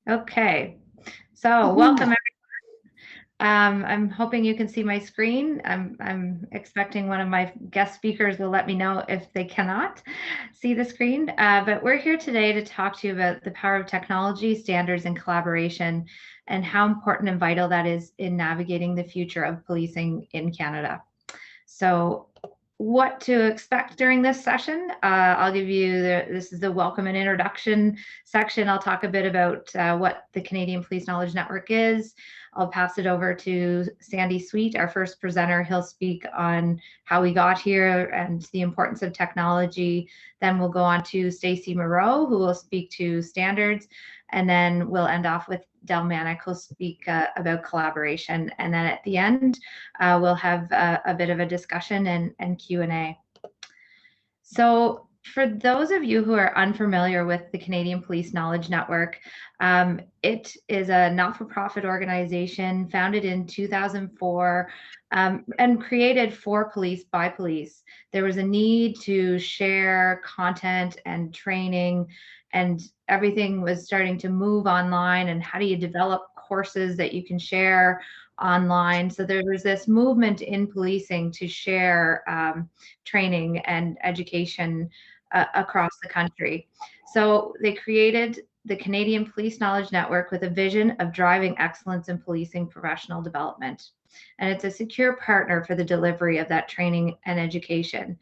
Okay, so welcome. I'm hoping you can see my screen. I'm expecting one of my guest speakers will let me know if they cannot see the screen. But we're here today to talk to you about the power of technology, standards, and collaboration, and how important and vital that is in navigating the future of policing in Canada. So what to expect during this session. I'll give you this is the welcome and introduction section. I'll talk a bit about what the Canadian Police Knowledge Network is. I'll pass it over to Sandy Sweet, our first presenter. He'll speak on how we got here and the importance of technology. Then we'll go on to Stacey Moreau, who will speak to standards. And then we'll end off with Del Manick, who'll speak about collaboration. And then at the end, we'll have a bit of a discussion and Q&A. So for those of you who are unfamiliar with the Canadian Police Knowledge Network, it is a not-for-profit organization founded in 2004 and created for police by police. There was a need to share content and training, and everything was starting to move online. And how do you develop courses that you can share online? So there was this movement in policing to share training and education across the country. So they created the Canadian Police Knowledge Network with a vision of driving excellence in policing professional development. And it's a secure partner for the delivery of that training and education.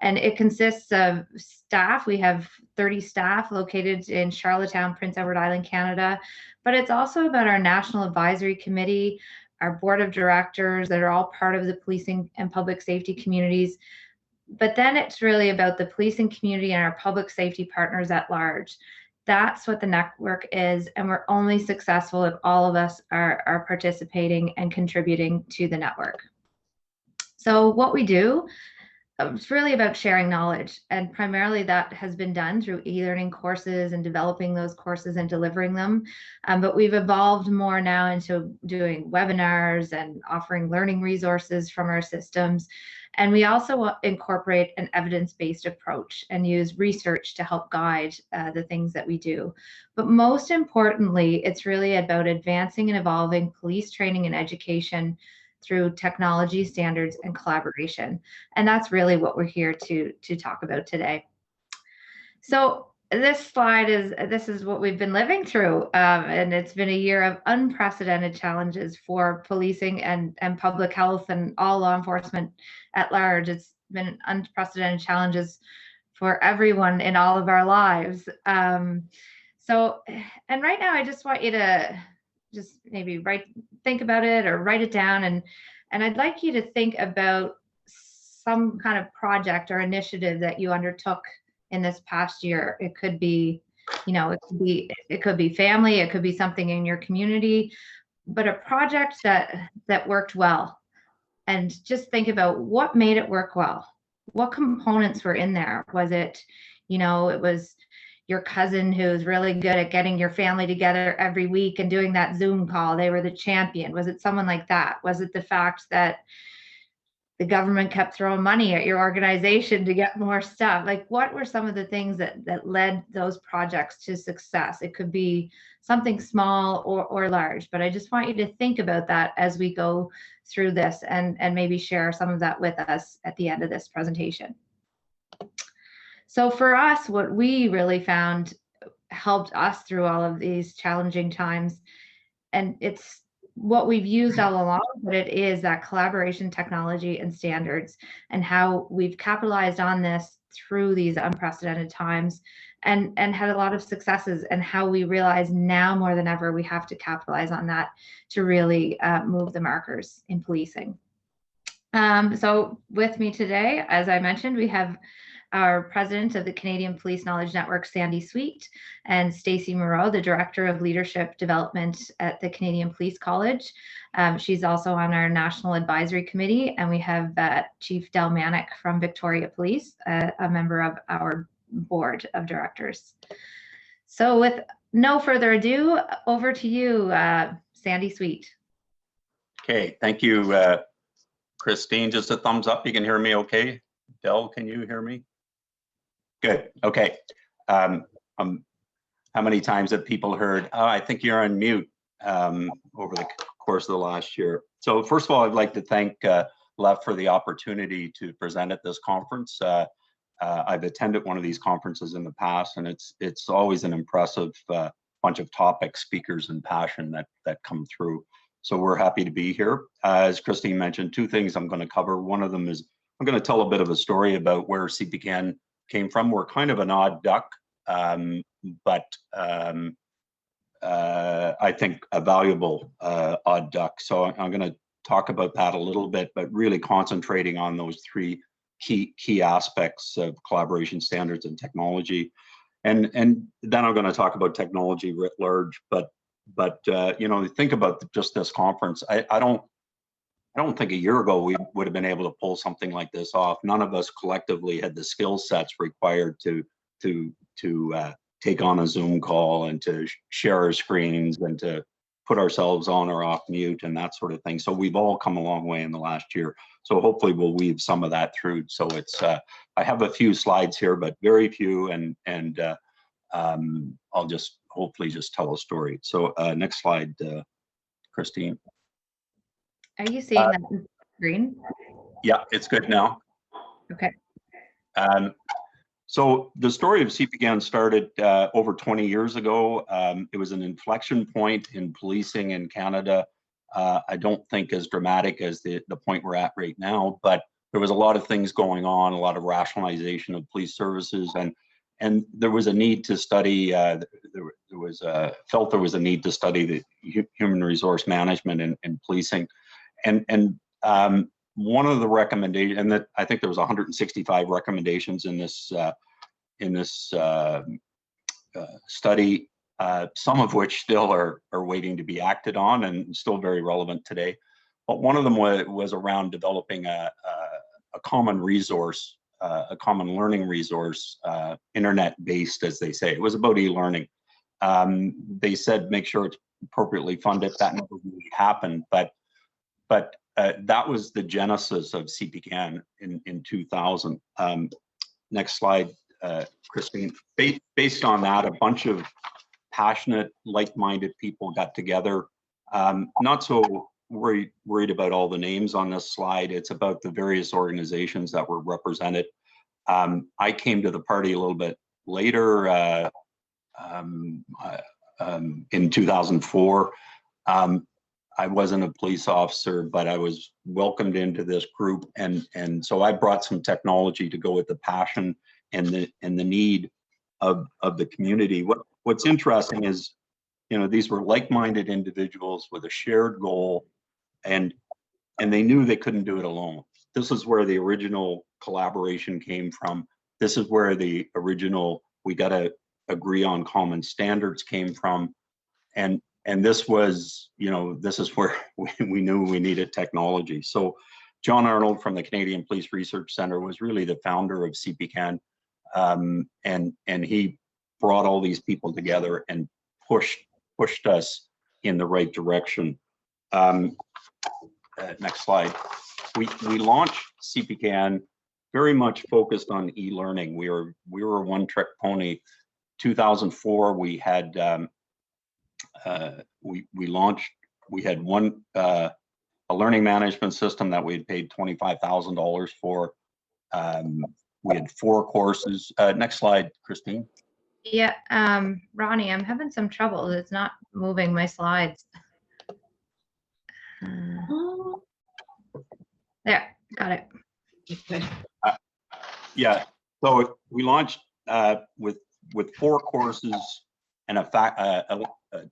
And it consists of staff. We have 30 staff located in Charlottetown, Prince Edward Island, Canada. But it's also about our National Advisory Committee, our board of directors that are all part of the policing and public safety communities. But then it's really about the policing community and our public safety partners at large. That's what the network is, and we're only successful if all of us are participating and contributing to the network. So what we do, it's really about sharing knowledge, and primarily that has been done through e-learning courses and developing those courses and delivering them. But we've evolved more now into doing webinars and offering learning resources from our systems. And we also incorporate an evidence-based approach and use research to help guide the things that we do. But most importantly, it's really about advancing and evolving police training and education through technology, standards, and collaboration. And that's really what we're here to talk about today. So this slide this is what we've been living through, and it's been a year of unprecedented challenges for policing and public health and all law enforcement at large. It's been unprecedented challenges for everyone in all of our lives. And right now, I just want you to just maybe think about it or write it down, and I'd like you to think about some kind of project or initiative that you undertook in this past year. It could be, it could be family, it could be something in your community, but a project that worked well. And just think about what made it work well. What components were in there? Was it, it was your cousin who's really good at getting your family together every week and doing that Zoom call? They were the champion. Was it someone like that? Was it the fact that the government kept throwing money at your organization to get more stuff? Like, what were some of the things that led those projects to success? It could be something small or large, but I just want you to think about that as we go through this and maybe share some of that with us at the end of this presentation. So for us, what we really found helped us through all of these challenging times, and it's what we've used all along, but it is that collaboration, technology, and standards, and how we've capitalized on this through these unprecedented times and had a lot of successes, and how we realize now more than ever we have to capitalize on that to really move the markers in policing. So with me today, as I mentioned, we have our president of the Canadian Police Knowledge Network, Sandy Sweet, and Stacey Moreau, the Director of Leadership Development at the Canadian Police College. She's also on our National Advisory Committee, and we have Chief Del Manick from Victoria Police, a member of our board of directors. So with no further ado, over to you, Sandy Sweet. Okay, thank you, Christine. Just a thumbs up. You can hear me okay? Del, can you hear me? Good. Okay. I'm how many times have people heard, oh, I think you're on mute, over the course of the last year. So first of all, I'd like to thank Lev for the opportunity to present at this conference. I've attended one of these conferences in the past, and it's always an impressive bunch of topic speakers and passion that come through. So we're happy to be here. As Christine mentioned, two things I'm going to cover. One of them is I'm going to tell a bit of a story about where CPCAN came from. We're kind of an odd duck, but I think a valuable odd duck. So I'm going to talk about that a little bit, but really concentrating on those three key aspects of collaboration standards and technology. And then I'm going to talk about technology writ large. But you know, think about just this conference. I don't think a year ago we would have been able to pull something like this off. None of us collectively had the skill sets required to take on a Zoom call and to share our screens and to put ourselves on or off mute and that sort of thing. So we've all come a long way in the last year. So hopefully we'll weave some of that through. So it's I have a few slides here, but very few, and I'll just hopefully just tell a story. So next slide, Christine. Are you seeing that on the screen? Yeah, it's good now. Okay. So the story of CPCAN started over 20 years ago. It was an inflection point in policing in Canada. I don't think as dramatic as the point we're at right now, but there was a lot of things going on, a lot of rationalization of police services, and there was a need to study. There was a need to study the human resource management in policing, and one of the recommendations, and that I think there was 165 recommendations in this study, some of which still are waiting to be acted on and still very relevant today. But one of them was around developing a common resource, a common learning resource, internet-based, as they say. It was about e-learning. They said make sure it's appropriately funded. That never really happened, but that was the genesis of CPCAN in 2000. Next slide, Christine. Based on that, a bunch of passionate, like-minded people got together. Not so worried about all the names on this slide. It's about the various organizations that were represented. I came to the party a little bit later in 2004. I wasn't a police officer, but I was welcomed into this group, and so I brought some technology to go with the passion and the need of the community. What's interesting is, you know, these were like-minded individuals with a shared goal, and they knew they couldn't do it alone. This is where the original collaboration came from. This is where the original we got to agree on common standards came from, and this was, you know, this is where we knew we needed technology. So John Arnold from the Canadian Police Research Center was really the founder of CPCAN, and he brought all these people together and pushed us in the right direction. Next slide. We launched CPCAN very much focused on e-learning. We were a one-trick pony. 2004, we had we had one a learning management system that we had paid $25,000 for. We had 4 courses. Next slide, Christine. Yeah, Ronnie, I'm having some trouble. It's not moving my slides. There, got it. Good. Yeah, so we launched with 4 courses and a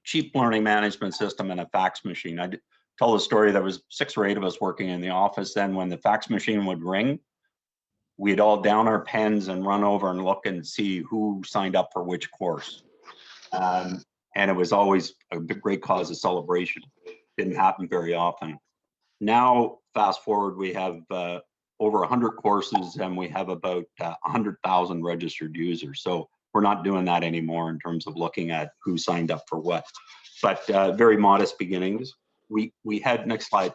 cheap learning management system and a fax machine. I tell the story, there was 6 or 8 of us working in the office then. When the fax machine would ring, we'd all down our pens and run over and look and see who signed up for which course. And it was always a great cause of celebration. Didn't happen very often. Now, fast forward, we have over 100 courses and we have about 100,000 registered users. So we're not doing that anymore in terms of looking at who signed up for what, but very modest beginnings. We had, next slide,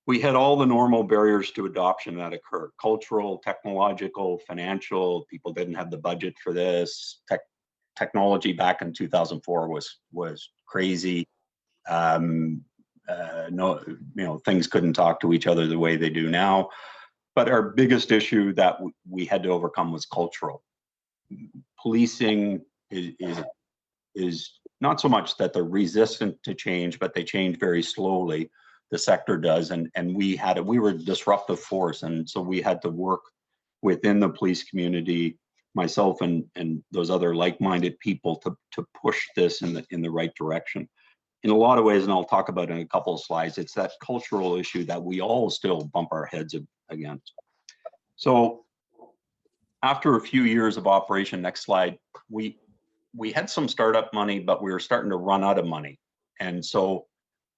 we had all the normal barriers to adoption that occur: cultural, technological, financial. People didn't have the budget for this. technology back in 2004 was crazy. No, things couldn't talk to each other the way they do now. But our biggest issue that we had to overcome was cultural. Policing is not so much that they're resistant to change, but they change very slowly. The sector does, and we were a disruptive force, and so we had to work within the police community, myself and those other like-minded people, to push this in the right direction. In a lot of ways, and I'll talk about in a couple of slides, it's that cultural issue that we all still bump our heads against. So after a few years of operation, next slide, we had some startup money, but we were starting to run out of money. And so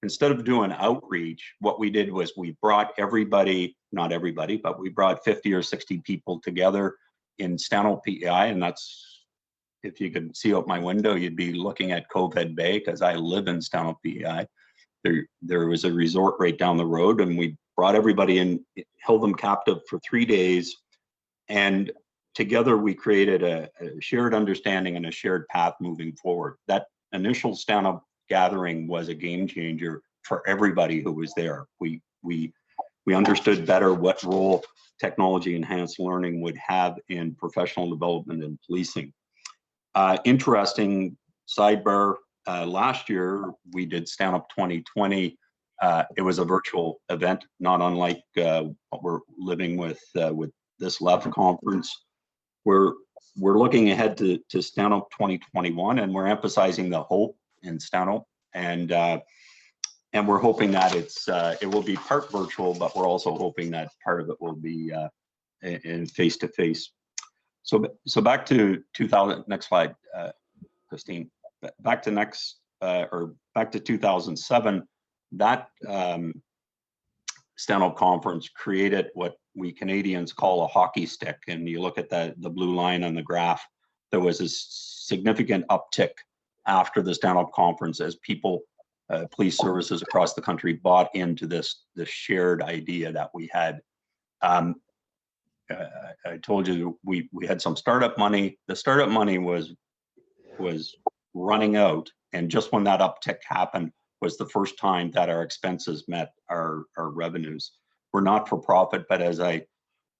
instead of doing outreach, what we did was we brought everybody, not everybody, but we brought 50 or 60 people together in Stanhope, PEI, and that's, if you could see out my window, you'd be looking at COVID Bay, because I live in Stanhope, PEI. There was a resort right down the road, and we brought everybody in, held them captive for 3 days, and together we created a shared understanding and a shared path moving forward. That initial Stanhope gathering was a game changer for everybody who was there. We understood better what role technology enhanced learning would have in professional development and policing. Interesting sidebar, last year we did Stanhope 2020. It was a virtual event, not unlike what we're living with this LEF conference. We're looking ahead to Stanhope 2021, and we're emphasizing the hope in Stanhope, and we're hoping that it will be part virtual, but we're also hoping that part of it will be in face-to-face. So back to 2000. Next slide, Christine. Back to 2007. That Stanhope conference created what we Canadians call a hockey stick, and you look at the blue line on the graph. There was a significant uptick after the Stanhope conference as people, police services across the country, bought into this shared idea that we had. I told you we had some startup money. The startup money was running out, and just when that uptick happened was the first time that our expenses met our revenues. We're not for profit, but as I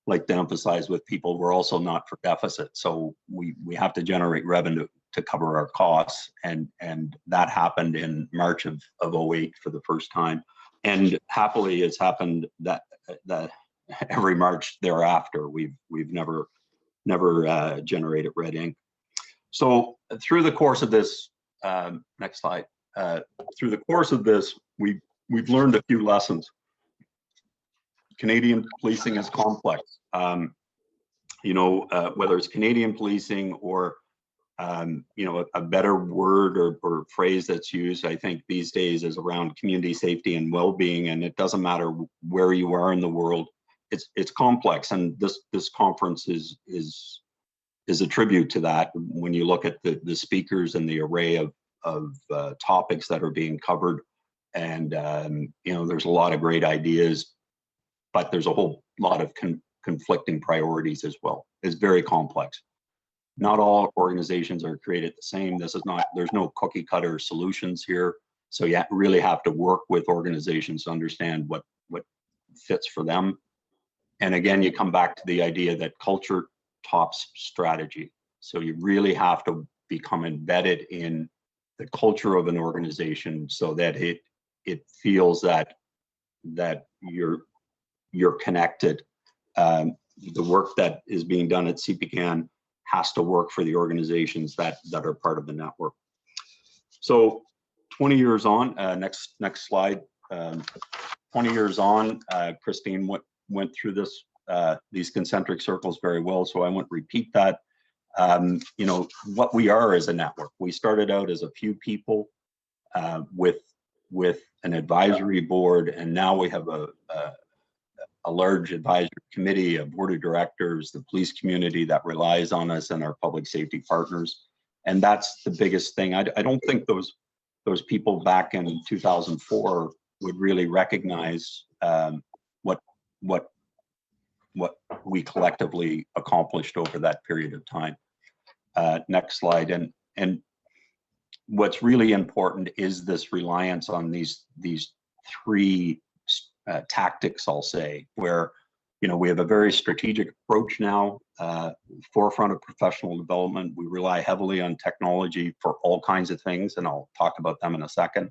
like to emphasize with people, we're also not for deficit. So we have to generate revenue to cover our costs, and that happened in March of 08 for the first time, and happily it's happened that every March thereafter. We've never generated red ink. So through the course of this, next slide. Through the course of this, we've learned a few lessons. Canadian policing is complex. Whether it's Canadian policing or a better word or phrase that's used, I think these days, is around community safety and well-being, and it doesn't matter where you are in the world. It's complex, and this conference is a tribute to that. When you look at the speakers and the array of topics that are being covered, and there's a lot of great ideas, but there's a whole lot of conflicting priorities as well. It's very complex. Not all organizations are created the same. There's no cookie cutter solutions here. So you really have to work with organizations to understand what fits for them. And again, you come back to the idea that culture tops strategy. So you really have to become embedded in the culture of an organization so that it feels that you're connected. The work that is being done at CPCAN has to work for the organizations that are part of the network. So 20 years on, next slide. 20 years on, Christine went through these concentric circles very well, so I won't repeat that. What we are as a network. We started out as a few people with an advisory board, and now we have a large advisory committee, a board of directors, the police community that relies on us, and our public safety partners. And that's the biggest thing. I don't think those people back in 2004 would really recognize what we collectively accomplished over that period of time. Next slide. And and what's really important is this reliance on these three tactics, I'll say, where we have a very strategic approach now, forefront of professional development. We rely heavily on technology for all kinds of things, and I'll talk about them in a second.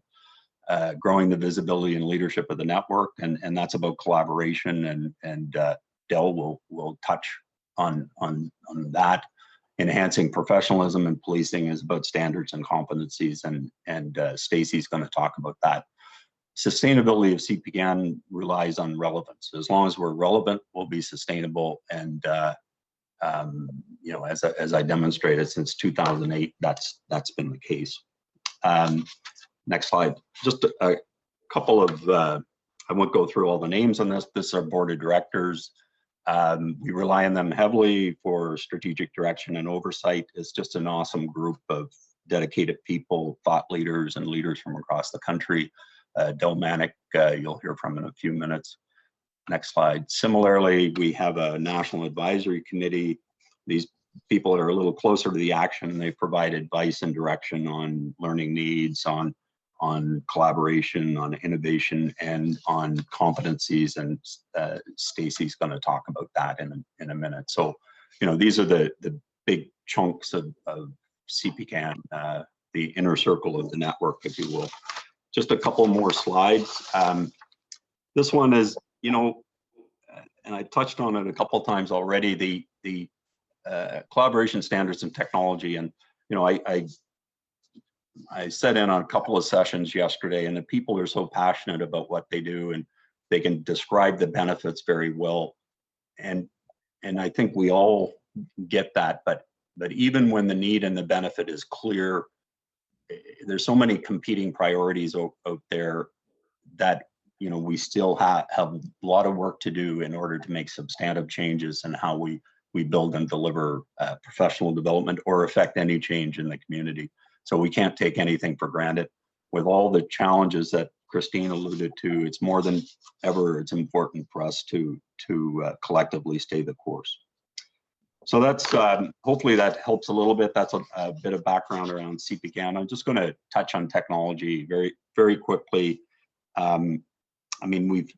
Growing the visibility and leadership of the network, and that's about collaboration, and Del will touch on that. Enhancing professionalism and policing is about standards and competencies, and Stacey's going to talk about that. Sustainability of CPCAN relies on relevance. As long as we're relevant, we'll be sustainable. And as I demonstrated since 2008, that's been the case. Next slide. Just a couple of, I won't go through all the names on this. This is our board of directors. We rely on them heavily for strategic direction and oversight. It's just an awesome group of dedicated people, thought leaders, and leaders from across the country. Del Manick, you'll hear from in a few minutes. Next slide. Similarly, we have a national advisory committee. These people are a little closer to the action. They provide advice and direction on learning needs, on collaboration, on innovation, and on competencies. And Stacey's going to talk about that in a minute. So, these are the big chunks of CPCAN, the inner circle of the network, if you will. Just a couple more slides. This one is, and I touched on it a couple of times already, the collaboration standards and technology. And, I sat in on a couple of sessions yesterday, and the people are so passionate about what they do, and they can describe the benefits very well. And I think we all get that, but even when the need and the benefit is clear, there's so many competing priorities out there that we still have a lot of work to do in order to make substantive changes in how we build and deliver professional development or affect any change in the community. So we can't take anything for granted. With all the challenges that Christine alluded to, it's more than ever, it's important for us to collectively stay the course. So that's, hopefully that helps a little bit. That's a bit of background around CPCAN. I'm just going to touch on technology very, very quickly. We've,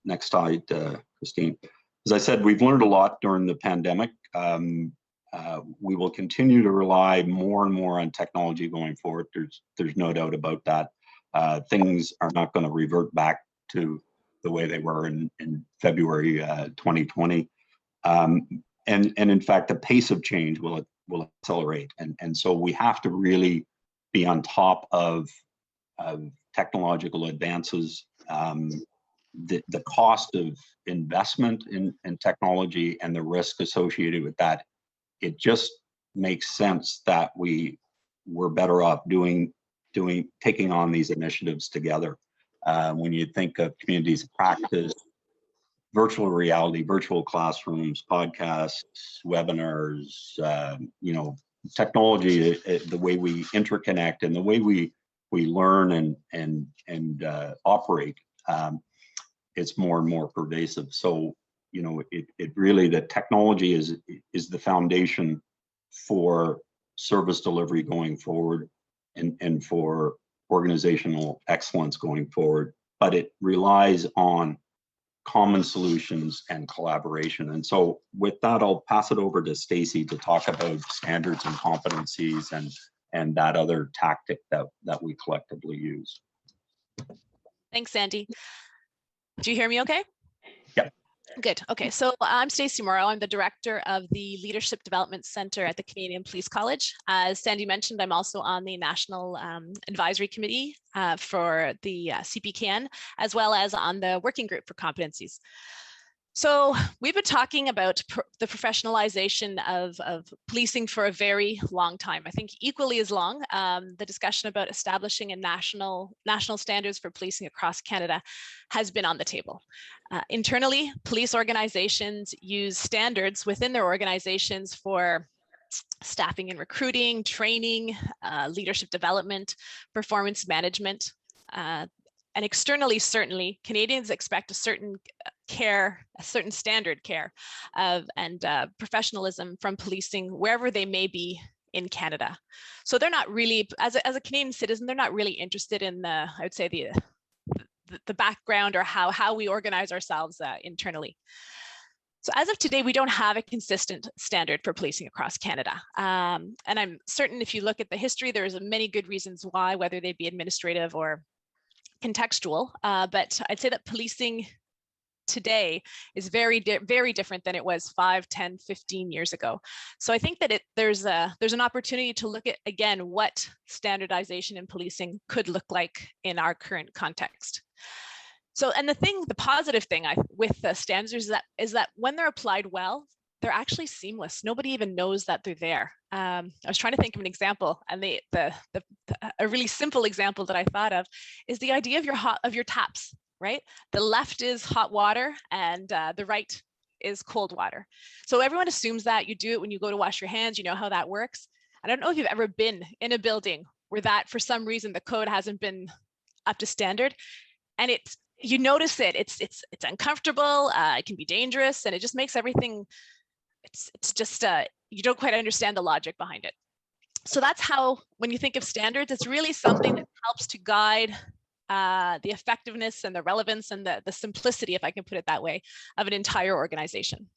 next slide, Christine. As I said, we've learned a lot during the pandemic. We will continue to rely more and more on technology going forward. There's no doubt about that. Things are not going to revert back to the way they were in February 2020. And in fact, the pace of change will accelerate. And so we have to really be on top of technological advances. The cost of investment in technology and the risk associated with that, it just makes sense that we're better off taking on these initiatives together. When you think of communities of practice, virtual reality, virtual classrooms, podcasts, webinars, technology, the way we interconnect and the way we learn and operate, it's more and more pervasive. So, it really, the technology is the foundation for service delivery going forward and for organizational excellence going forward, but it relies on common solutions and collaboration. And so with that, I'll pass it over to Stacey to talk about standards and competencies and that other tactic that we collectively use. Thanks, Sandy. Do you hear me okay? Yeah. Good. Okay, so I'm Stacey Morrow. I'm the director of the Leadership Development Center at the Canadian Police College. As Sandy mentioned, I'm also on the National Advisory Committee for the CPCAN, as well as on the Working Group for Competencies. So we've been talking about the professionalization of policing for a very long time. I think equally as long, the discussion about establishing a national standards for policing across Canada has been on the table. Internally, police organizations use standards within their organizations for staffing and recruiting, training, leadership development, performance management. And externally, certainly, Canadians expect a certain care, a certain standard care of and professionalism from policing wherever they may be in Canada. So they're not really, as a Canadian citizen, they're not really interested in I would say the background or how we organize ourselves internally. So as of today, we don't have a consistent standard for policing across Canada. And I'm certain if you look at the history, there's many good reasons why, whether they be administrative or contextual. But I'd say that policing today is very different than it was 5, 10, 15 years ago. So I think that there's an opportunity to look at, again, what standardization in policing could look like in our current context. So, and the positive thing with the standards is that when they're applied well, they're actually seamless. Nobody even knows that they're there. I was trying to think of an example, and a really simple example that I thought of is the idea of your taps, right? The left is hot water and the right is cold water. So everyone assumes that you do it when you go to wash your hands, you know how that works. I don't know if you've ever been in a building where that for some reason the code hasn't been up to standard, and you notice it's uncomfortable, it can be dangerous, and it just makes everything, it's just you don't quite understand the logic behind it. So that's how, when you think of standards, it's really something that helps to guide the effectiveness and the relevance and the simplicity, if I can put it that way, of an entire organization.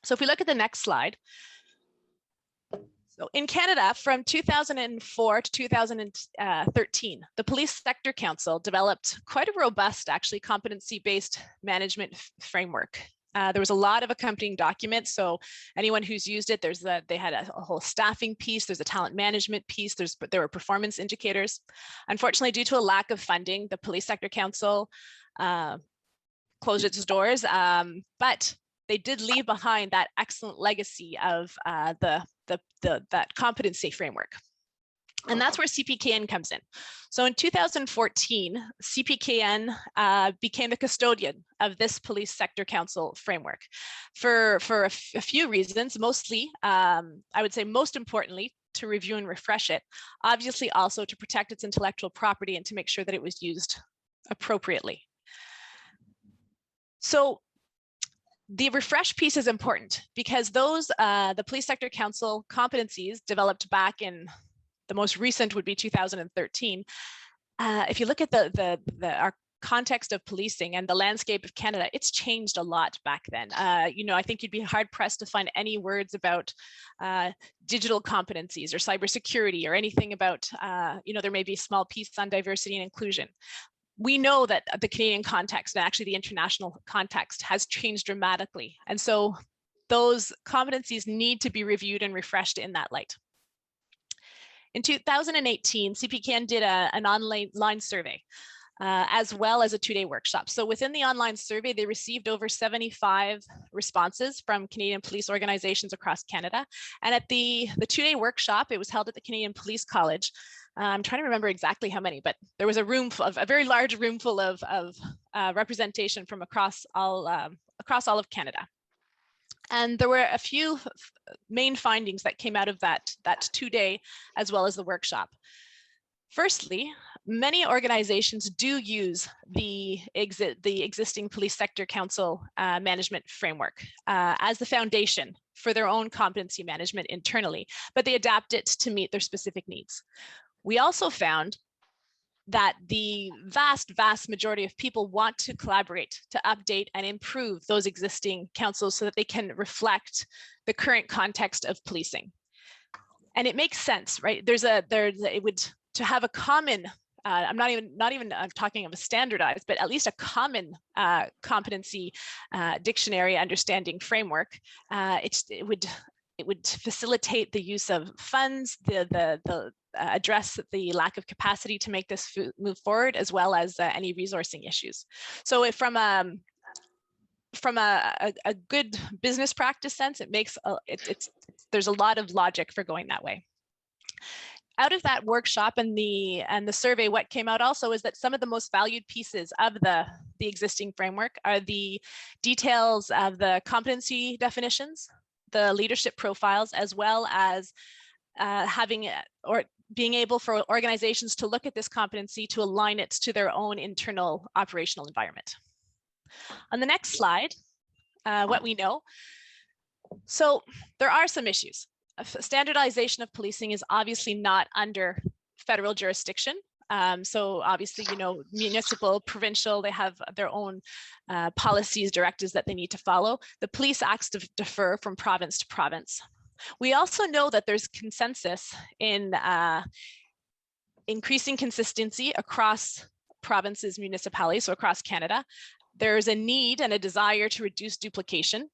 So if we look at the next slide. So in Canada, from 2004 to 2013, the Police Sector Council developed quite a robust, actually, competency-based management framework. There was a lot of accompanying documents. So anyone who's used it, they had a whole staffing piece, there's a talent management piece, there were performance indicators. Unfortunately, due to a lack of funding, the Police Sector Council closed its doors, but they did leave behind that excellent legacy of that competency framework. And that's where CPKN comes in. So in 2014, CPKN became the custodian of this Police Sector Council framework for a few reasons, mostly, I would say most importantly, to review and refresh it, obviously also to protect its intellectual property and to make sure that it was used appropriately. So the refresh piece is important because the Police Sector Council competencies developed back in, the most recent would be 2013. If you look at our context of policing and the landscape of Canada, it's changed a lot back then. I think you'd be hard pressed to find any words about digital competencies or cybersecurity or anything about, there may be a small piece on diversity and inclusion. We know that the Canadian context and actually the international context has changed dramatically. And so those competencies need to be reviewed and refreshed in that light. In 2018, CPKN did an online survey, as well as a 2-day workshop. So within the online survey, they received over 75 responses from Canadian police organizations across Canada. And at the 2-day workshop, it was held at the Canadian Police College. I'm trying to remember exactly how many, but there was a very large room full of representation from across all of Canada. And there were a few main findings that came out of that 2-day, as well as the workshop. Firstly, many organizations do use the existing Police Sector Council management framework as the foundation for their own competency management internally, but they adapt it to meet their specific needs. We also found that the vast majority of people want to collaborate to update and improve those existing councils so that they can reflect the current context of policing. And it makes sense, right? To have a common, I'm not even talking of a standardized, but at least a common competency dictionary understanding framework. It would facilitate the use of funds, address the lack of capacity to make this move forward, as well as any resourcing issues. So from a good business practice sense, it makes there's a lot of logic for going that way. Out of that workshop and the survey, what came out also is that some of the most valued pieces of the existing framework are the details of the competency definitions, the leadership profiles, as well as being able for organizations to look at this competency to align it to their own internal operational environment. On the next slide, what we know. So there are some issues. Standardization of policing is obviously not under federal jurisdiction. So obviously, you know, municipal, provincial, they have their own policies, directives that they need to follow. The police acts differ from province to province. We also know that there's consensus in increasing consistency across provinces, municipalities, so across Canada. There's a need and a desire to reduce duplication.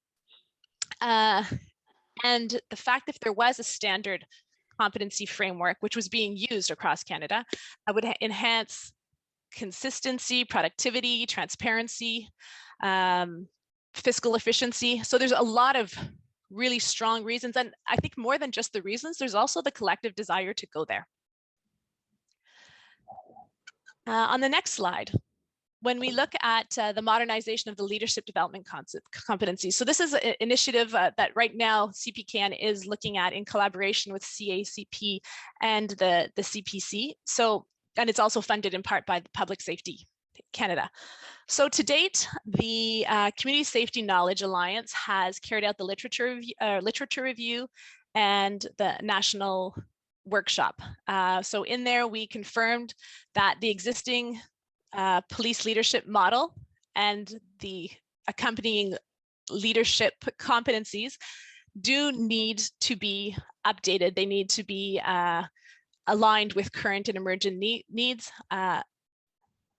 And the fact if there was a standard competency framework, which was being used across Canada, would enhance consistency, productivity, transparency, fiscal efficiency. So there's a lot of really strong reasons. And I think more than just the reasons, there's also the collective desire to go there. On the next slide, when we look at the modernization of the leadership development competencies, so this is an initiative that right now CPCAN is looking at in collaboration with CACP and the CPC. So, and it's also funded in part by the Public Safety Canada. So to date, the Community Safety Knowledge Alliance has carried out the literature review and the national workshop. So in there, we confirmed that the existing police leadership model and the accompanying leadership competencies do need to be updated. They need to be aligned with current and emergent needs.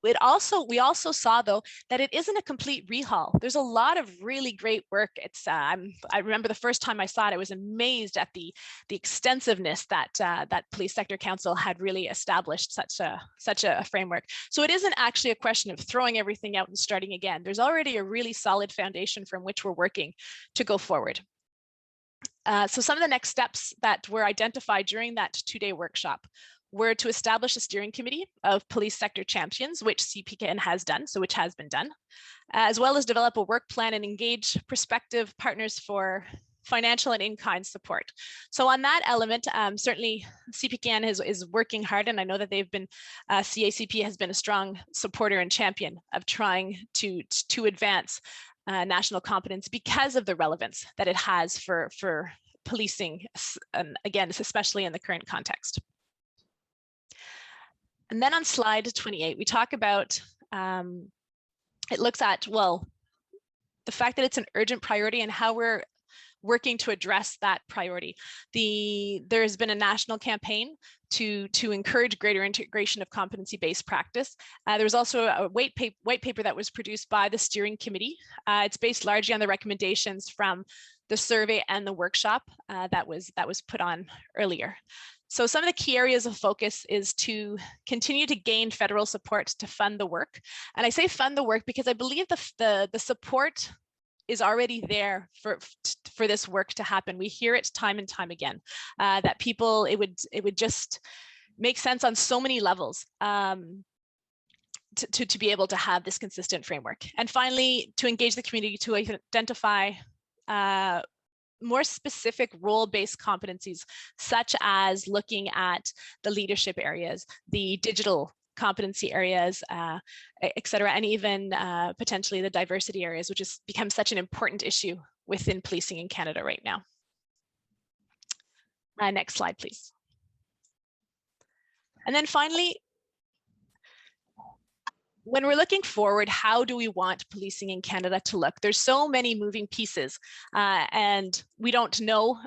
We also saw though that it isn't a complete rehaul. There's a lot of really great work. It's I remember the first time I saw it, I was amazed at the extensiveness that that Police Sector Council had really established such a framework. So it isn't actually a question of throwing everything out and starting again. There's already a really solid foundation from which we're working to go forward. So some of the next steps that were identified during that 2-day workshop were to establish a steering committee of police sector champions, which CPCAN has done, so which has been done, as well as develop a work plan and engage prospective partners for financial and in-kind support. So on that element, certainly CPCAN is working hard, and I know that they've been, CACP has been a strong supporter and champion of trying to advance national competence because of the relevance that it has for policing, and again, especially in the current context. And then on slide 28, we talk about, it looks at, well, the fact that it's an urgent priority and how we're working to address that priority. There has been a national campaign to encourage greater integration of competency-based practice. There's also a white paper that was produced by the steering committee. It's based largely on the recommendations from the survey and the workshop that was put on earlier. So some of the key areas of focus is to continue to gain federal support to fund the work. And I say fund the work because I believe the support is already there for this work to happen. We hear it time and time again, that people, it would just make sense on so many levels to be able to have this consistent framework. And finally, to engage the community to identify more specific role-based competencies, such as looking at the leadership areas, the digital competency areas, et cetera, and even potentially the diversity areas, which has become such an important issue within policing in Canada right now. Next slide, please. And then finally, when we're looking forward, how do we want policing in Canada to look? There's so many moving pieces, and we don't know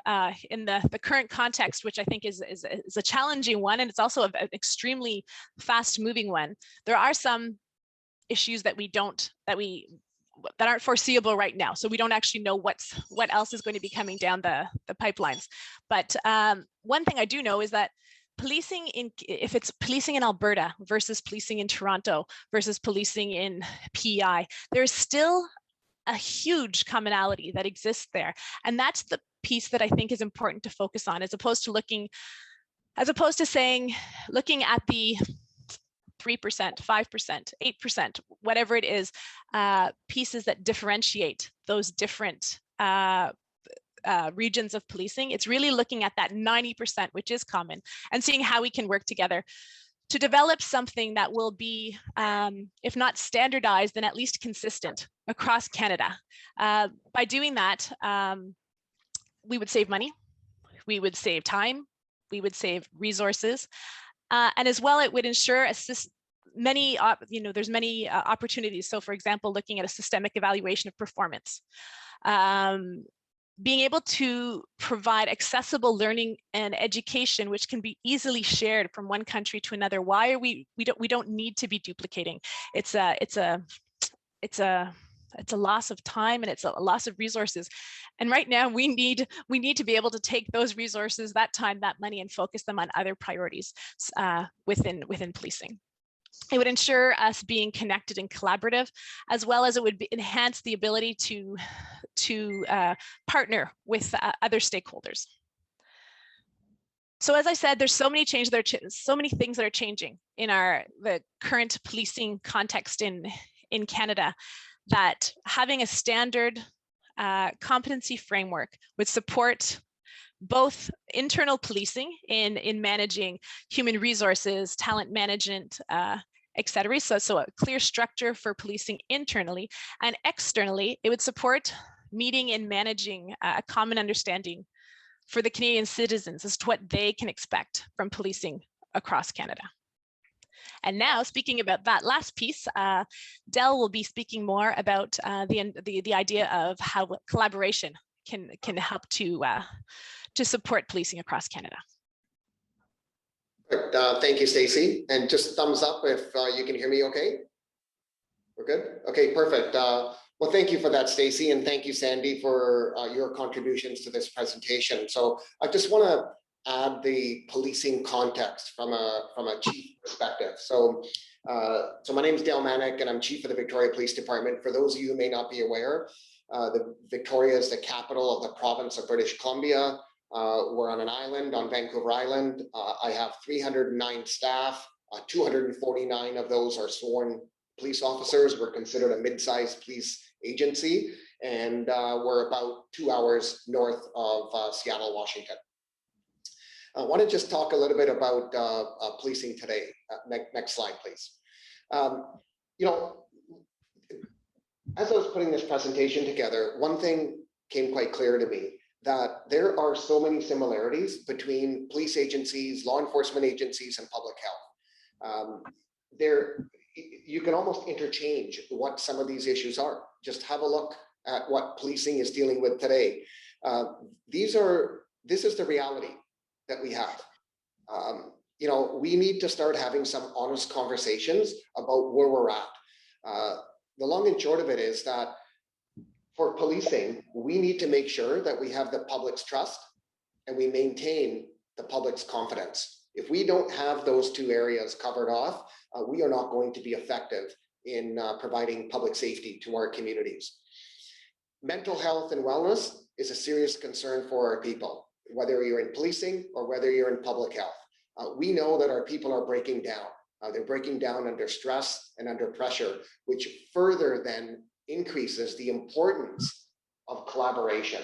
in the current context, which I think is a challenging one, and it's also an extremely fast-moving one. There are some issues that aren't foreseeable right now, so we don't actually know what else is going to be coming down the pipelines. But one thing I do know is that policing if it's policing in Alberta versus policing in Toronto versus policing in PEI, there's still a huge commonality that exists there. And that's the piece that I think is important to focus on, as opposed to saying, looking at the 3%, 5%, 8%, whatever it is, pieces that differentiate those different regions of policing. It's really looking at that 90%, which is common, and seeing how we can work together to develop something that will be, if not standardized, then at least consistent across Canada. By doing that, we would save money, we would save time, we would save resources, and as well, it would ensure many, there's many opportunities. So for example, looking at a systemic evaluation of performance, being able to provide accessible learning and education, which can be easily shared from one country to another. Why are we don't need to be duplicating. It's a loss of time, and it's a loss of resources. And right now we need to be able to take those resources, that time, that money, and focus them on other priorities within policing. It would ensure us being connected and collaborative, as well as it would enhance the ability to partner with other stakeholders. So as I said, there's so many changes, so many things that are changing in the current policing context in Canada, that having a standard competency framework would support both internal policing in managing human resources, talent management, et cetera. So a clear structure for policing internally, and externally, it would support meeting and managing a common understanding for the Canadian citizens as to what they can expect from policing across Canada. And now, speaking about that last piece, Del will be speaking more about the idea of how collaboration can help to support policing across Canada. Thank you, Stacey. And just thumbs up if you can hear me okay. We're good? Okay, perfect. Well, thank you for that, Stacey, and thank you, Sandy, for your contributions to this presentation. So I just want to add the policing context from a chief perspective. So my name is Dale Manick, and I'm chief of the Victoria Police Department. For those of you who may not be aware, Victoria is the capital of the province of British Columbia. We're on an island, on Vancouver Island. I have 309 staff. 249 of those are sworn police officers. We're considered a mid-sized police agency, and we're about 2 hours north of Seattle, Washington. I want to just talk a little bit about policing today. Next slide, please. You know, as I was putting this presentation together, one thing came quite clear to me, that there are so many similarities between police agencies, law enforcement agencies, and public health. You can almost interchange what some of these issues are. Just have a look at what policing is dealing with today. This is the reality that we have. You know, we need to start having some honest conversations about where we're at. The long and short of it is that for policing, we need to make sure that we have the public's trust and we maintain the public's confidence. If we don't have those two areas covered off, we are not going to be effective in providing public safety to our communities. Mental health and wellness is a serious concern for our people, whether you're in policing or whether you're in public health. We know that our people are breaking down. They're breaking down under stress and under pressure, which further then increases the importance of collaboration.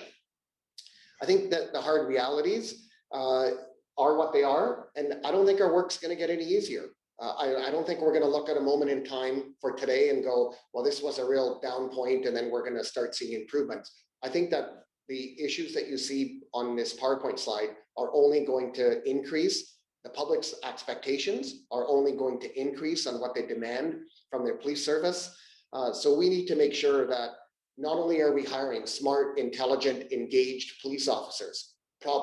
I think that the hard realities are what they are, and I don't think our work's going to get any easier. I don't think we're going to look at a moment in time for today and go, well, this was a real down point, and then we're going to start seeing improvements. I think that the issues that you see on this PowerPoint slide are only going to increase. The public's expectations are only going to increase on what they demand from their police service. So we need to make sure that not only are we hiring smart, intelligent, engaged police officers,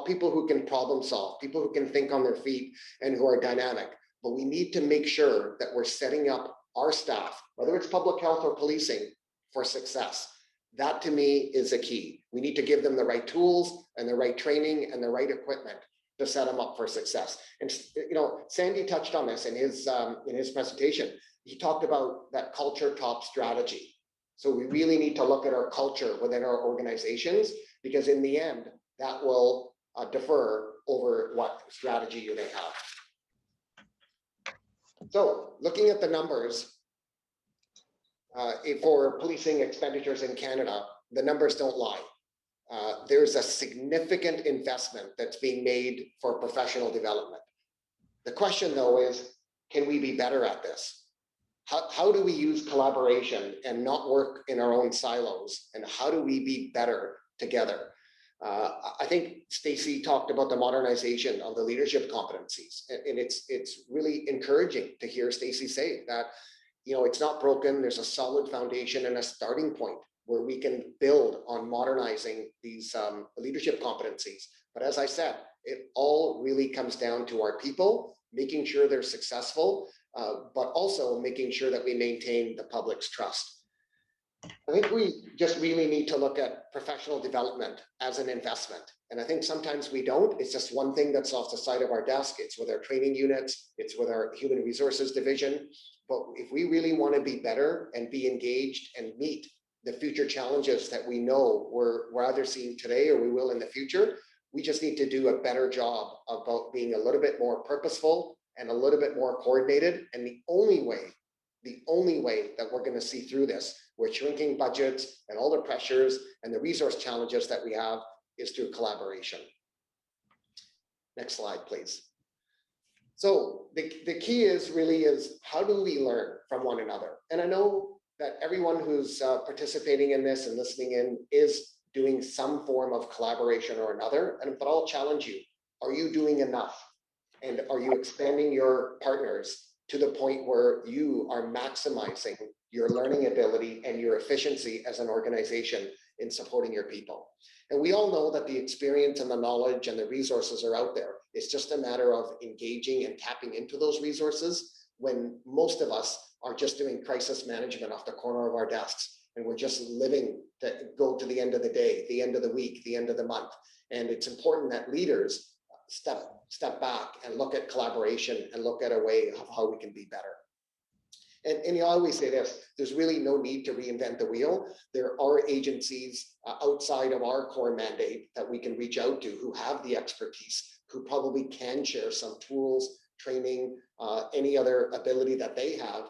people who can problem solve, people who can think on their feet and who are dynamic, but we need to make sure that we're setting up our staff, whether it's public health or policing, for success. That to me is a key. We need to give them the right tools and the right training and the right equipment to set them up for success. And you know, Sandy touched on this in his presentation. He talked about that culture top strategy. So we really need to look at our culture within our organizations, because in the end, that will defer over what strategy you may have. So looking at the numbers for policing expenditures in Canada, the numbers don't lie. There's a significant investment that's being made for professional development. The question though is, can we be better at this? How do we use collaboration and not work in our own silos? And how do we be better together? I think Stacey talked about the modernization of the leadership competencies, and it's really encouraging to hear Stacey say that, you know, it's not broken. There's a solid foundation and a starting point where we can build on modernizing these leadership competencies. But as I said, it all really comes down to our people, making sure they're successful, but also making sure that we maintain the public's trust. I think we just really need to look at professional development as an investment. And I think sometimes we don't. It's just one thing that's off the side of our desk. It's with our training units, it's with our human resources division. But if we really want to be better and be engaged and meet the future challenges that we know we're either seeing today or we will in the future, we just need to do a better job about being a little bit more purposeful and a little bit more coordinated. And the only way that we're going to see through this, with shrinking budgets and all the pressures and the resource challenges that we have, is through collaboration. Next slide, please. So the key is how do we learn from one another? And I know that everyone who's participating in this and listening in is doing some form of collaboration or another, but I'll challenge you. Are you doing enough? And are you expanding your partners to the point where you are maximizing your learning ability and your efficiency as an organization in supporting your people? And we all know that the experience and the knowledge and the resources are out there. It's just a matter of engaging and tapping into those resources, when most of us are just doing crisis management off the corner of our desks. And we're just living to go to the end of the day, the end of the week, the end of the month. And it's important that leaders step back and look at collaboration and look at a way of how we can be better. And you always say this, there's really no need to reinvent the wheel. There are agencies outside of our core mandate that we can reach out to who have the expertise, who probably can share some tools, training, any other ability that they have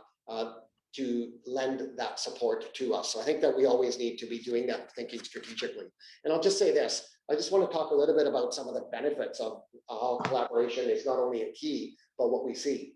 to lend that support to us. So I think that we always need to be doing that, thinking strategically. And I'll just say this, I just want to talk a little bit about some of the benefits of how collaboration is not only a key, but what we see.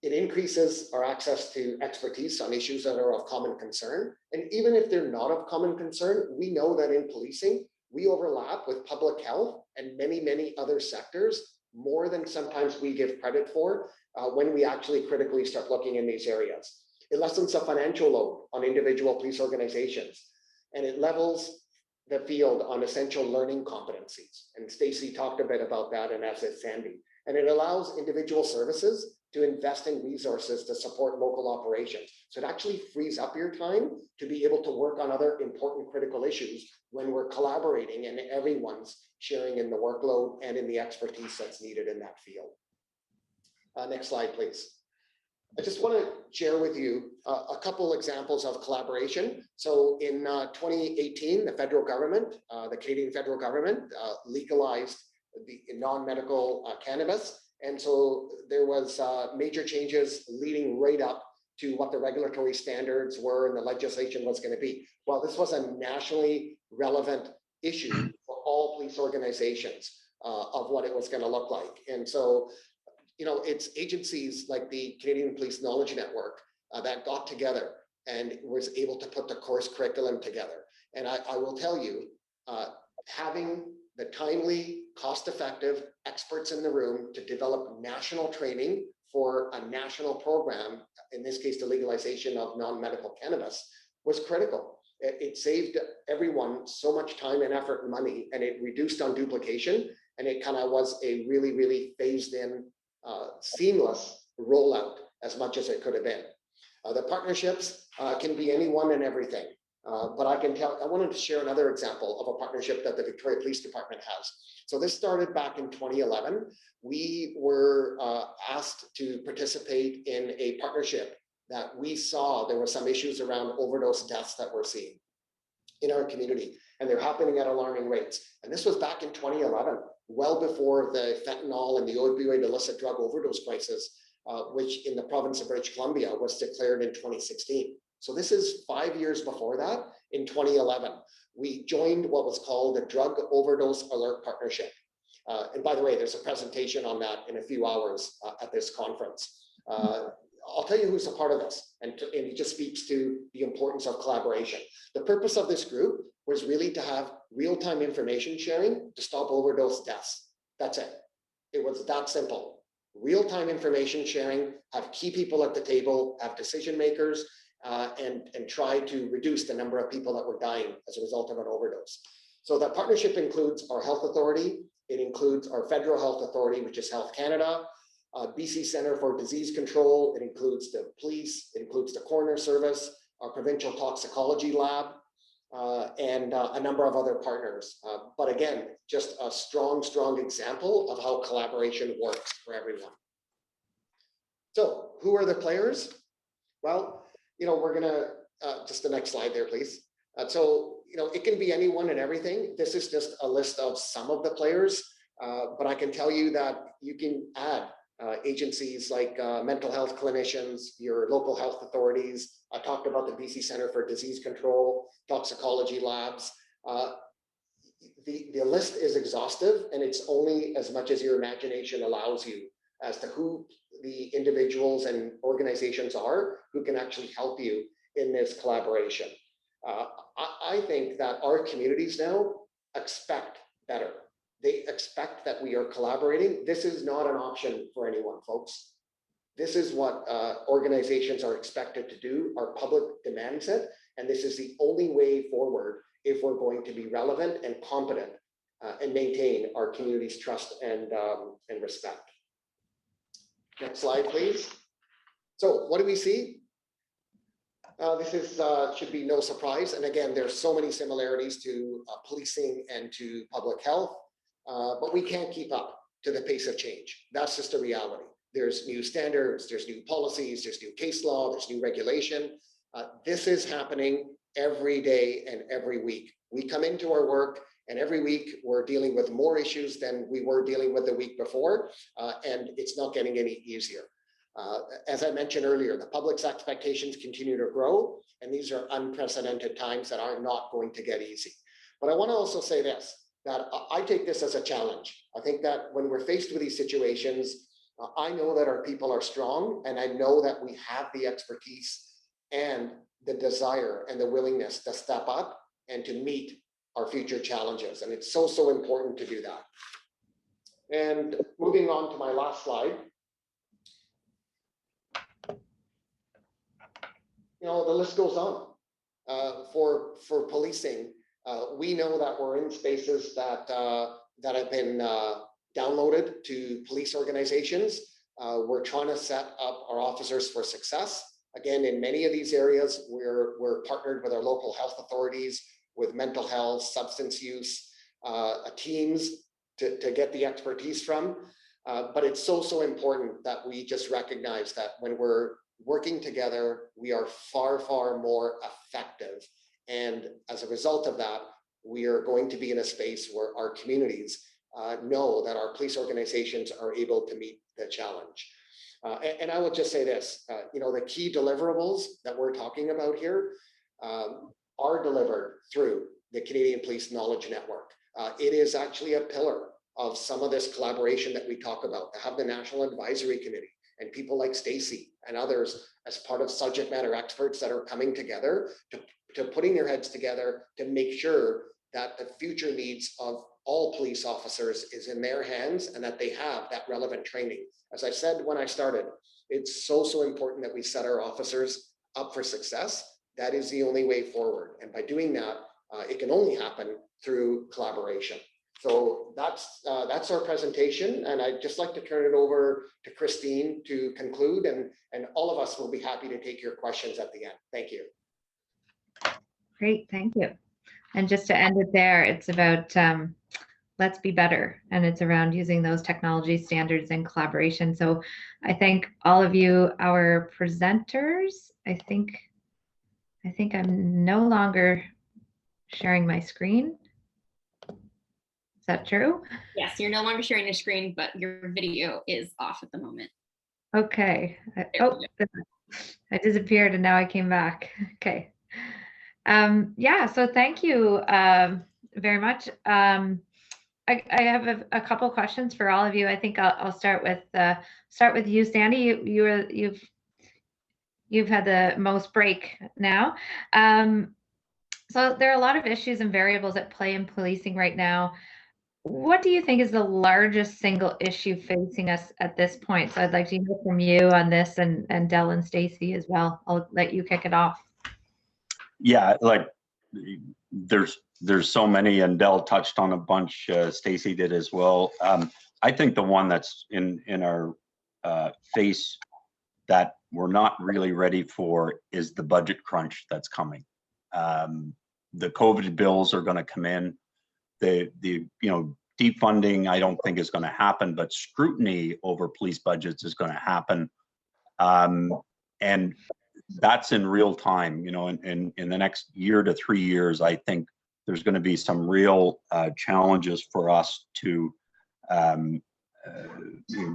It increases our access to expertise on issues that are of common concern. And even if they're not of common concern, we know that in policing, we overlap with public health and many, many other sectors more than sometimes we give credit for when we actually critically start looking in these areas. It lessens the financial load on individual police organizations, and it levels the field on essential learning competencies. And Stacey talked a bit about that, and as did Sandy. And it allows individual services to invest in resources to support local operations. So it actually frees up your time to be able to work on other important critical issues when we're collaborating and everyone's sharing in the workload and in the expertise that's needed in that field. Next slide, please. I just want to share with you a couple examples of collaboration. So in 2018, the federal government, the Canadian federal government legalized the non-medical cannabis. And so there was major changes leading right up to what the regulatory standards were and the legislation was going to be. Well, this was a nationally relevant issue for all police organizations of what it was going to look like. And so, you know, it's agencies like the Canadian Police Knowledge Network that got together and was able to put the course curriculum together. And I will tell you, having the timely, cost-effective experts in the room to develop national training for a national program, in this case, the legalization of non-medical cannabis, was critical. It saved everyone so much time and effort and money, and it reduced on duplication, and it kind of was a really, really phased in, seamless rollout as much as it could have been. The partnerships can be anyone and everything. But I wanted to share another example of a partnership that the Victoria Police Department has. So this started back in 2011. We were asked to participate in a partnership that we saw there were some issues around overdose deaths that we're seeing in our community, and they're happening at alarming rates. And this was back in 2011, well before the fentanyl and the opioid illicit drug overdose crisis, which in the province of British Columbia was declared in 2016. So this is 5 years before that. In 2011, we joined what was called the Drug Overdose Alert Partnership. And by the way, there's a presentation on that in a few hours at this conference. I'll tell you who's a part of this, and it just speaks to the importance of collaboration. The purpose of this group was really to have real-time information sharing to stop overdose deaths. That's it. It was that simple. Real-time information sharing, have key people at the table, have decision makers, and try to reduce the number of people that were dying as a result of an overdose. So that partnership includes our health authority. It includes our federal health authority, which is Health Canada, BC Centre for Disease Control. It includes the police. It includes the coroner service, our provincial toxicology lab, and a number of other partners. But again, just a strong example of how collaboration works for everyone. So who are the players? Well, we're gonna, just the next slide there, please. So, it can be anyone and everything. This is just a list of some of the players, but I can tell you that you can add agencies like mental health clinicians, your local health authorities. I talked about the BC Centre for Disease Control, toxicology labs. The list is exhaustive, and it's only as much as your imagination allows you as to who the individuals and organizations are who can actually help you in this collaboration. I think that our communities now expect better. They expect that we are collaborating. This is not an option for anyone, folks. This is what organizations are expected to do. Our public demands it, and this is the only way forward if we're going to be relevant and competent and maintain our community's trust and respect. Next slide, please. So what do we see? This is should be no surprise. And again, there's so many similarities to policing and to public health, but we can't keep up to the pace of change. That's just a reality. There's new standards, there's new policies, there's new case law, there's new regulation. This is happening every day and every week. We come into our work, and every week we're dealing with more issues than we were dealing with the week before, and it's not getting any easier. As I mentioned earlier, the public's expectations continue to grow, and these are unprecedented times that are not going to get easy. But I want to also say this, that I take this as a challenge. I think that when we're faced with these situations, I know that our people are strong, and I know that we have the expertise and the desire and the willingness to step up and to meet our future challenges. And it's so important to do that. And moving on to my last slide. The list goes on. For policing, we know that we're in spaces that have been downloaded to police organizations. We're trying to set up our officers for success. Again, in many of these areas, we're partnered with our local health authorities, with mental health, substance use teams to get the expertise from. But it's so important that we just recognize that when we're working together, we are far more effective. And as a result of that, we are going to be in a space where our communities know that our police organizations are able to meet the challenge. And I will just say this, the key deliverables that we're talking about here are delivered through the Canadian Police Knowledge Network. It is actually a pillar of some of this collaboration that we talk about, to have the National Advisory Committee and people like Stacy and others as part of subject matter experts that are coming together to putting their heads together to make sure that the future needs of all police officers is in their hands and that they have that relevant training. As I said when I started, it's so important that we set our officers up for success. That is the only way forward. And by doing that, it can only happen through collaboration. So that's our presentation. And I'd just like to turn it over to Christine to conclude, and all of us will be happy to take your questions at the end. Thank you. Great, thank you. And just to end it there, it's about let's be better. And it's around using those technology standards and collaboration. So I thank all of you, our presenters. I think I'm no longer sharing my screen. Is that true? Yes, you're no longer sharing your screen, but your video is off at the moment. Okay. I disappeared and now I came back. Okay. Yeah, so thank you very much. I have a couple questions for all of you. I think I'll start with you, Sandy. You've had the most break now. So there are a lot of issues and variables at play in policing right now. What do you think is the largest single issue facing us at this point? So I'd like to hear from you on this, and Del and Stacy as well. I'll let you kick it off. Yeah, like there's so many, and Del touched on a bunch. Stacy did as well. I think the one that's in our face that we're not really ready for is the budget crunch that's coming. The COVID bills are going to come in. The defunding, I don't think is going to happen, but scrutiny over police budgets is going to happen. And that's in real time. In the next year to 3 years, I think there's going to be some real challenges for us to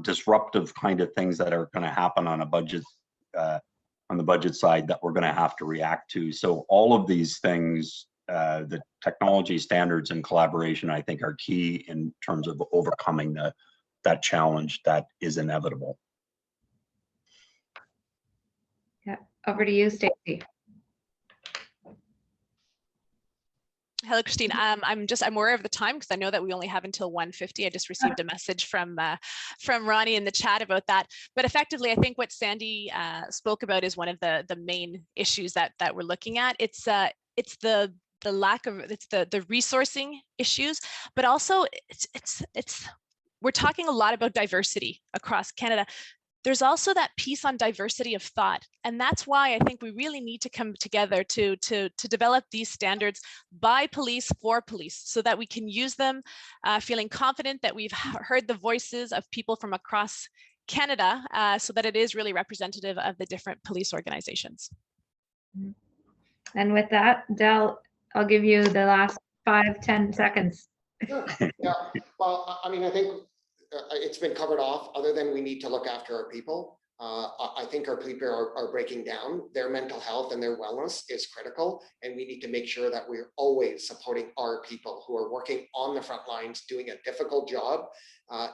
disruptive kind of things that are going to happen on a budget, on the budget side, that we're going to have to react to. So all of these things, the technology standards and collaboration, I think, are key in terms of overcoming that challenge that is inevitable. Yeah, over to you, Stacy. Hello, Christine. I'm aware of the time because I know that we only have until 1:50. I just received a message from Ronnie in the chat about that. But effectively, I think what Sandy spoke about is one of the main issues that we're looking at. It's the lack of, it's the resourcing issues, but also we're talking a lot about diversity across Canada. There's also that piece on diversity of thought. And that's why I think we really need to come together to develop these standards by police for police, so that we can use them feeling confident that we've heard the voices of people from across Canada, so that it is really representative of the different police organizations. And with that, Del, I'll give you the last 5-10 seconds. Yeah, well, I mean, I think it's been covered off, other than we need to look after our people. I think our people are breaking down. Their mental health and their wellness is critical, and we need to make sure that we're always supporting our people who are working on the front lines, doing a difficult job,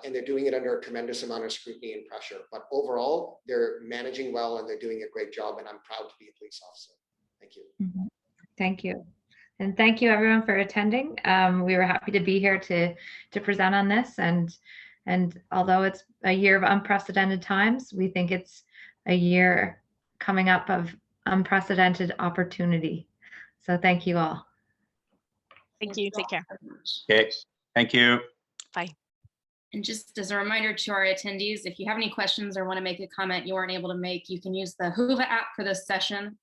and they're doing it under a tremendous amount of scrutiny and pressure. But overall, they're managing well and they're doing a great job, and I'm proud to be a police officer. Thank you. Mm-hmm. Thank you. And thank you everyone for attending. We were happy to be here to present on this, and although it's a year of unprecedented times, we think it's a year coming up of unprecedented opportunity. So thank you all. Thank you. Take care. Okay. Thank you. Bye. And just as a reminder to our attendees, if you have any questions or want to make a comment you weren't able to make, you can use the Whova app for this session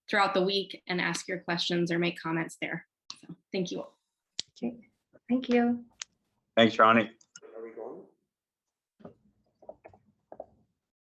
throughout the week and ask your questions or make comments there. So thank you all. Okay. Thank you. Thanks, Ronnie.